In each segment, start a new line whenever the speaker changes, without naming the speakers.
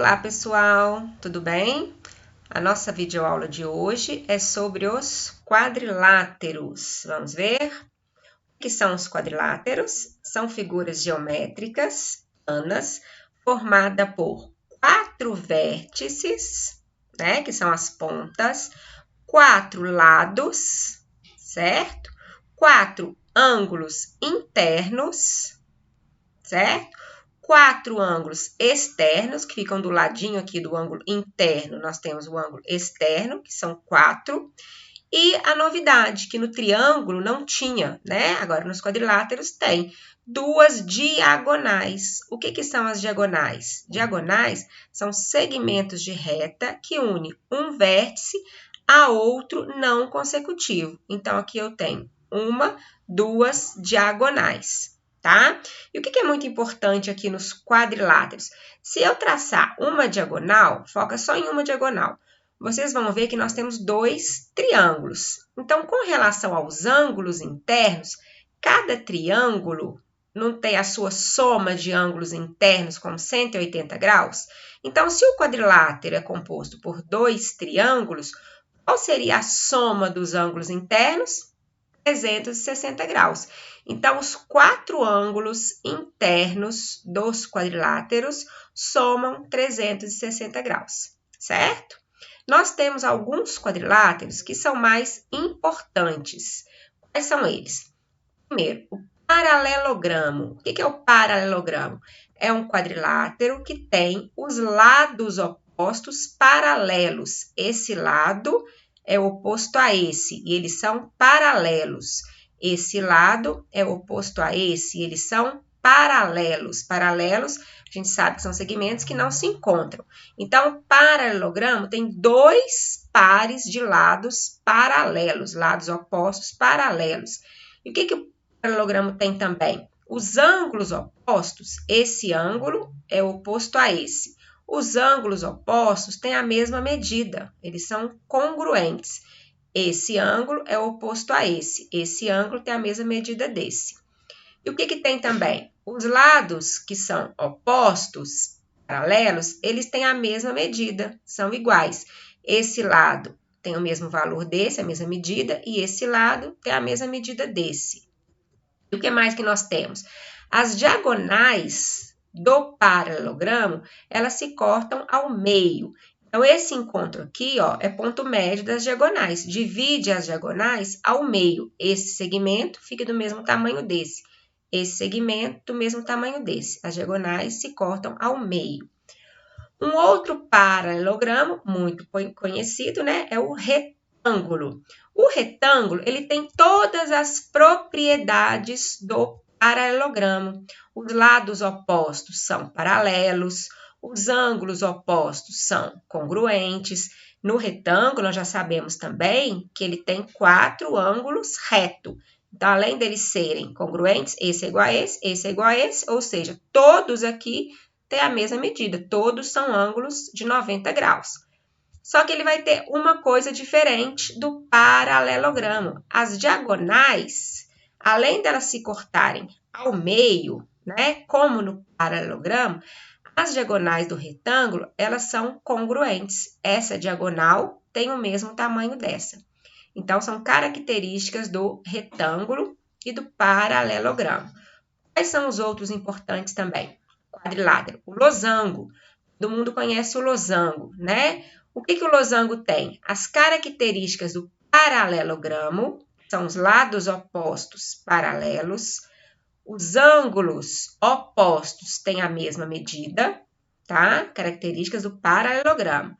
Olá pessoal, tudo bem? A nossa videoaula de hoje é sobre os quadriláteros. Vamos ver? O que são os quadriláteros? São figuras geométricas planas formadas por 4 vértices, né, que são as pontas, 4 lados, certo? 4 ângulos internos, certo? 4 ângulos externos, que ficam do ladinho aqui do ângulo interno, nós temos o ângulo externo, que são 4. E a novidade, que no triângulo não tinha, né? Agora nos quadriláteros tem 2 diagonais. O que são as diagonais? Diagonais são segmentos de reta que unem um vértice a outro não consecutivo. Então, aqui eu tenho 1, 2 diagonais. Tá? E o que é muito importante aqui nos quadriláteros? Se eu traçar uma diagonal, foca só em uma diagonal, vocês vão ver que nós temos 2 triângulos. Então, com relação aos ângulos internos, cada triângulo não tem a sua soma de ângulos internos como 180 graus? Então, se o quadrilátero é composto por 2 triângulos, qual seria a soma dos ângulos internos? 360 graus. Então, os 4 ângulos internos dos quadriláteros somam 360 graus, certo? Nós temos alguns quadriláteros que são mais importantes. Quais são eles? Primeiro, o paralelogramo. O que é o paralelogramo? É um quadrilátero que tem os lados opostos paralelos. Esse lado é oposto a esse, e eles são paralelos. Esse lado é oposto a esse, e eles são paralelos. Paralelos, a gente sabe que são segmentos que não se encontram. Então, o paralelogramo tem 2 pares de lados paralelos, lados opostos paralelos. E o que o paralelogramo tem também? Os ângulos opostos, esse ângulo é oposto a esse. Os ângulos opostos têm a mesma medida, eles são congruentes. Esse ângulo é oposto a esse ângulo tem a mesma medida desse. E o que tem também? Os lados que são opostos, paralelos, eles têm a mesma medida, são iguais. Esse lado tem o mesmo valor desse, a mesma medida, e esse lado tem a mesma medida desse. E o que mais que nós temos? As diagonais do paralelogramo, elas se cortam ao meio. Então, esse encontro aqui, ó, é ponto médio das diagonais. Divide as diagonais ao meio. Esse segmento fica do mesmo tamanho desse. Esse segmento do mesmo tamanho desse. As diagonais se cortam ao meio. Um outro paralelogramo, muito conhecido, né, é o retângulo. O retângulo, ele tem todas as propriedades do paralelogramo. Os lados opostos são paralelos, os ângulos opostos são congruentes. No retângulo, nós já sabemos também que ele tem 4 ângulos retos. Então, além deles serem congruentes, esse é igual a esse é igual a esse, ou seja, todos aqui têm a mesma medida, todos são ângulos de 90 graus. Só que ele vai ter uma coisa diferente do paralelogramo. As diagonais, além delas se cortarem ao meio, né, como no paralelogramo, as diagonais do retângulo, elas são congruentes. Essa diagonal tem o mesmo tamanho dessa. Então, são características do retângulo e do paralelogramo. Quais são os outros importantes também? Quadrilátero, o losango. Todo mundo conhece o losango, né? O que o losango tem? As características do paralelogramo, são os lados opostos paralelos, os ângulos opostos têm a mesma medida, tá? Características do paralelogramo.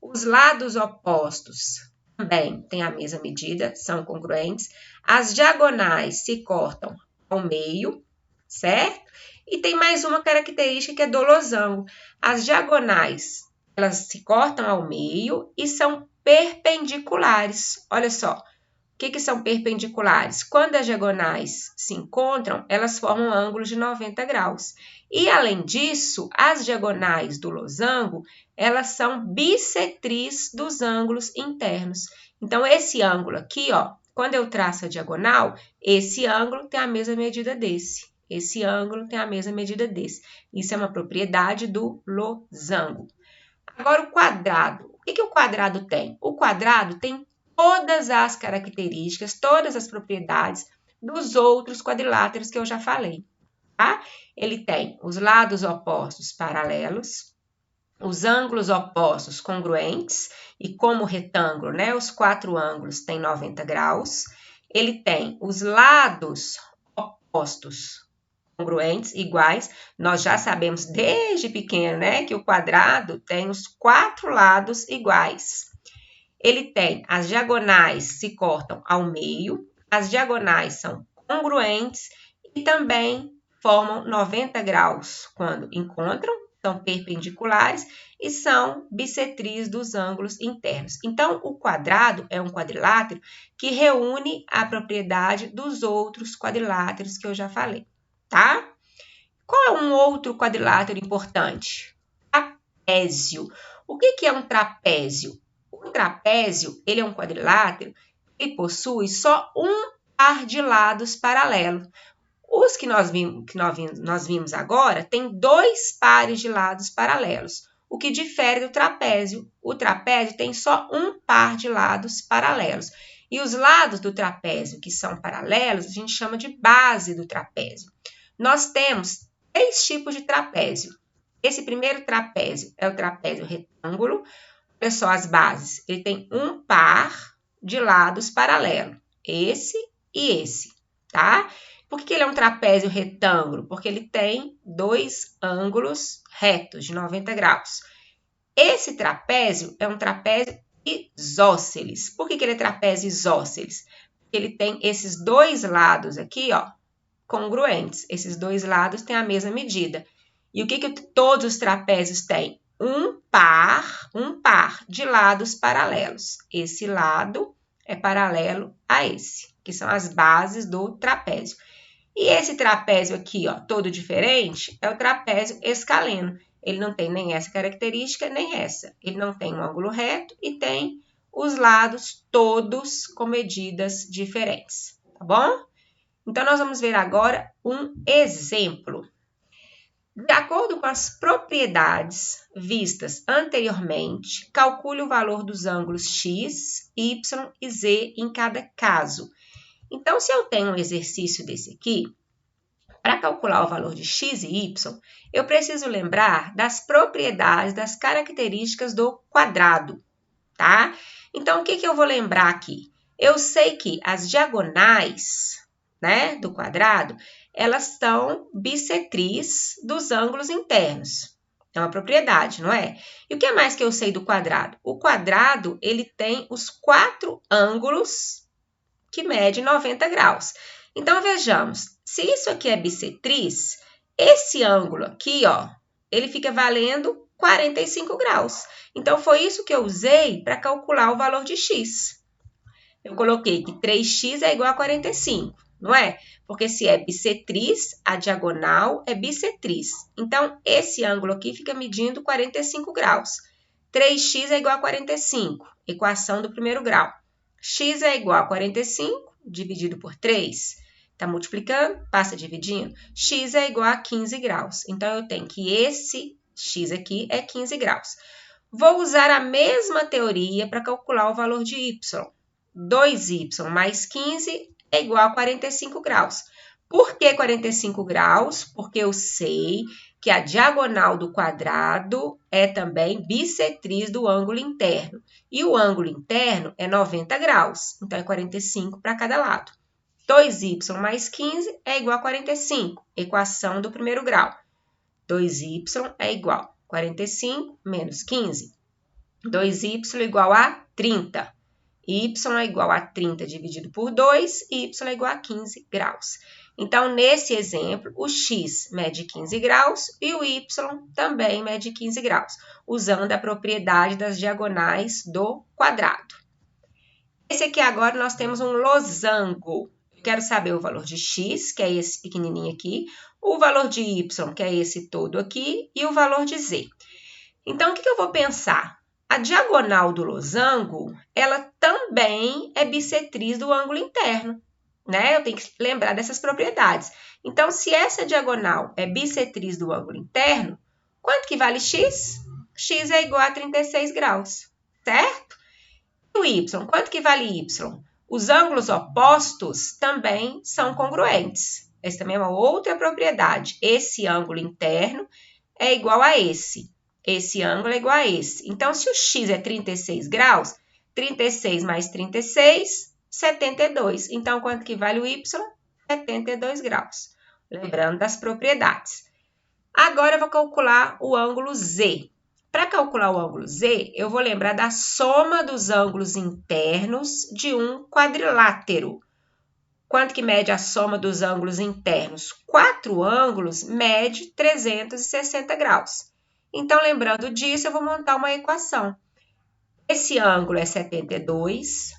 Os lados opostos também têm a mesma medida, são congruentes. As diagonais se cortam ao meio, certo? E tem mais uma característica que é do losango. As diagonais, elas se cortam ao meio e são perpendiculares. Olha só. O que são perpendiculares? Quando as diagonais se encontram, elas formam ângulos de 90 graus. E, além disso, as diagonais do losango, elas são bissetris dos ângulos internos. Então, esse ângulo aqui, ó, quando eu traço a diagonal, esse ângulo tem a mesma medida desse. Esse ângulo tem a mesma medida desse. Isso é uma propriedade do losango. Agora, o quadrado. O que o quadrado tem? O quadrado tem todas as características, todas as propriedades dos outros quadriláteros que eu já falei, tá? Ele tem os lados opostos paralelos, os ângulos opostos congruentes, e como retângulo, né, os 4 ângulos têm 90 graus. Ele tem os lados opostos congruentes, iguais. Nós já sabemos desde pequeno, né, que o quadrado tem os 4 lados iguais. Ele tem as diagonais se cortam ao meio, as diagonais são congruentes e também formam 90 graus quando encontram, são perpendiculares e são bissetris dos ângulos internos. Então, o quadrado é um quadrilátero que reúne a propriedade dos outros quadriláteros que eu já falei, tá? Qual é um outro quadrilátero importante? Trapézio. O que é um trapézio? O trapézio, ele é um quadrilátero que possui só um par de lados paralelos. Os que nós vimos agora tem 2 pares de lados paralelos, o que difere do trapézio. O trapézio tem só um par de lados paralelos. E os lados do trapézio que são paralelos, a gente chama de base do trapézio. Nós temos 3 tipos de trapézio. Esse primeiro trapézio é o trapézio retângulo. Olha só as bases. Ele tem um par de lados paralelos. Esse e esse, tá? Por que ele é um trapézio retângulo? Porque ele tem 2 ângulos retos de 90 graus. Esse trapézio é um trapézio isósceles. Por que ele é trapézio isósceles? Porque ele tem esses 2 lados aqui, ó, congruentes. Esses 2 lados têm a mesma medida. E o que todos os trapézios têm? Um par de lados paralelos. Esse lado é paralelo a esse, que são as bases do trapézio. E esse trapézio aqui, ó, todo diferente, é o trapézio escaleno. Ele não tem nem essa característica, nem essa. Ele não tem um ângulo reto e tem os lados todos com medidas diferentes, tá bom? Então, nós vamos ver agora um exemplo. De acordo com as propriedades vistas anteriormente, calcule o valor dos ângulos x, y e z em cada caso. Então, se eu tenho um exercício desse aqui, para calcular o valor de x e y, eu preciso lembrar das propriedades, das características do quadrado, tá? Então, o que eu vou lembrar aqui? Eu sei que as diagonais, né, do quadrado, elas são bissetris dos ângulos internos. É uma propriedade, não é? E o que mais que eu sei do quadrado? O quadrado, ele tem os 4 ângulos que medem 90 graus. Então, vejamos, se isso aqui é bissetriz, esse ângulo aqui, ó, ele fica valendo 45 graus. Então, foi isso que eu usei para calcular o valor de x. Eu coloquei que 3x é igual a 45, não é? Porque se é bissetriz, a diagonal é bissetriz. Então, esse ângulo aqui fica medindo 45 graus. 3x é igual a 45, equação do primeiro grau. X é igual a 45, dividido por 3. Está multiplicando, passa dividindo. X é igual a 15 graus. Então, eu tenho que esse x aqui é 15 graus. Vou usar a mesma teoria para calcular o valor de y. 2y mais 15 é igual a 45 graus. Por que 45 graus? Porque eu sei que a diagonal do quadrado é também bissetriz do ângulo interno. E o ângulo interno é 90 graus, então é 45 para cada lado. 2y mais 15 é igual a 45, equação do primeiro grau. 2y é igual a 45 menos 15. 2y igual a 30. Y é igual a 30 dividido por 2, e y é igual a 15 graus. Então, nesse exemplo, o x mede 15 graus e o y também mede 15 graus, usando a propriedade das diagonais do quadrado. Esse aqui agora nós temos um losango. Eu quero saber o valor de x, que é esse pequenininho aqui, o valor de y, que é esse todo aqui, e o valor de z. Então, o que eu vou pensar? A diagonal do losango, ela também é bissetriz do ângulo interno, né? Eu tenho que lembrar dessas propriedades. Então, se essa diagonal é bissetriz do ângulo interno, quanto que vale x? x é igual a 36 graus, certo? E o y, quanto que vale y? Os ângulos opostos também são congruentes. Essa também é uma outra propriedade. Esse ângulo interno é igual a esse. Esse ângulo é igual a esse. Então, se o x é 36 graus, 36 mais 36, 72. Então, quanto que vale o y? 72 graus. Lembrando das propriedades. Agora, eu vou calcular o ângulo Z. Para calcular o ângulo Z, eu vou lembrar da soma dos ângulos internos de um quadrilátero. Quanto que mede a soma dos ângulos internos? 4 ângulos mede 360 graus. Então, lembrando disso, eu vou montar uma equação. Esse ângulo é 72,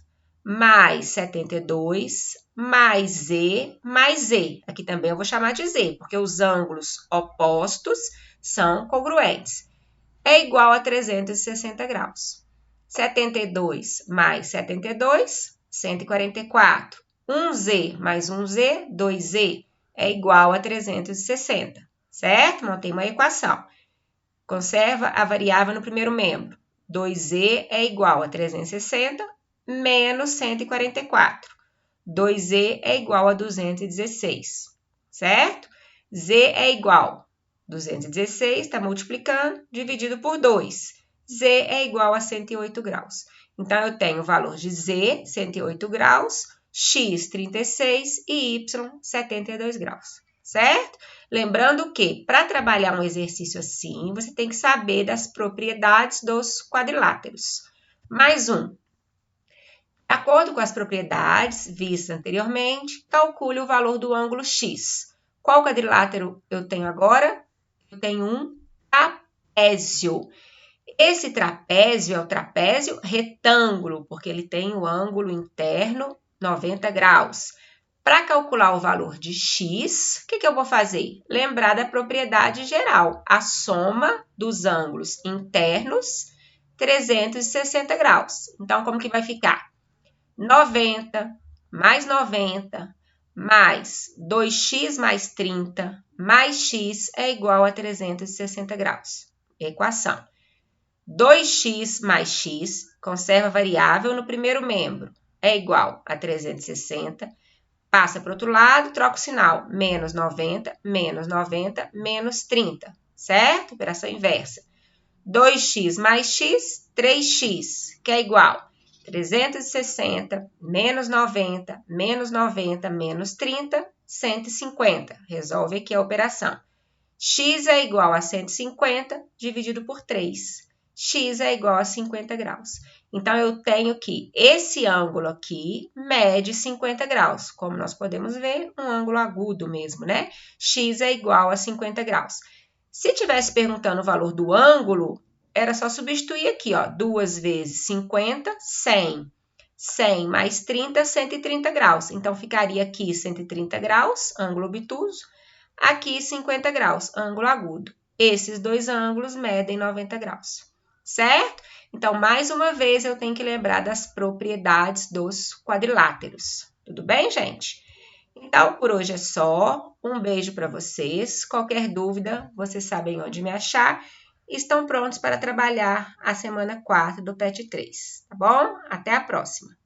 mais 72, mais Z, mais Z. Aqui também eu vou chamar de Z, porque os ângulos opostos são congruentes. É igual a 360 graus. 72 mais 72, 144. 1Z mais 1Z, 2Z, é igual a 360, certo? Montei uma equação. Conserva a variável no primeiro membro. 2Z é igual a 360 menos 144. 2Z é igual a 216, certo? Z é igual a 216, está multiplicando, dividido por 2. Z é igual a 108 graus. Então, eu tenho o valor de Z, 108 graus, X, 36 e Y, 72 graus, certo? Lembrando que, para trabalhar um exercício assim, você tem que saber das propriedades dos quadriláteros. Mais um. De acordo com as propriedades vistas anteriormente, calcule o valor do ângulo X. Qual quadrilátero eu tenho agora? Eu tenho um trapézio. Esse trapézio é o trapézio retângulo, porque ele tem o ângulo interno 90 graus. Para calcular o valor de x, o que eu vou fazer? Lembrar da propriedade geral, a soma dos ângulos internos, 360 graus. Então, como que vai ficar? 90 mais 90 mais 2x mais 30 mais x é igual a 360 graus. Equação. 2x mais x, conserva a variável no primeiro membro, é igual a 360. Passa para o outro lado, troca o sinal. Menos 90, menos 30, certo? Operação inversa. 2x mais x, 3x, que é igual 360, menos 90, menos 30, 150. Resolve aqui a operação. X é igual a 150 dividido por 3. X é igual a 50 graus. Então, eu tenho que esse ângulo aqui mede 50 graus. Como nós podemos ver, um ângulo agudo mesmo, né? X é igual a 50 graus. Se tivesse perguntando o valor do ângulo, era só substituir aqui, ó. 2 vezes 50, 100. 100 mais 30, 130 graus. Então, ficaria aqui 130 graus, ângulo obtuso. Aqui 50 graus, ângulo agudo. Esses dois ângulos medem 90 graus, certo? Então, mais uma vez, eu tenho que lembrar das propriedades dos quadriláteros. Tudo bem, gente? Então, por hoje é só. Um beijo para vocês. Qualquer dúvida, vocês sabem onde me achar. Estão prontos para trabalhar a semana 4 do PET 3, tá bom? Até a próxima!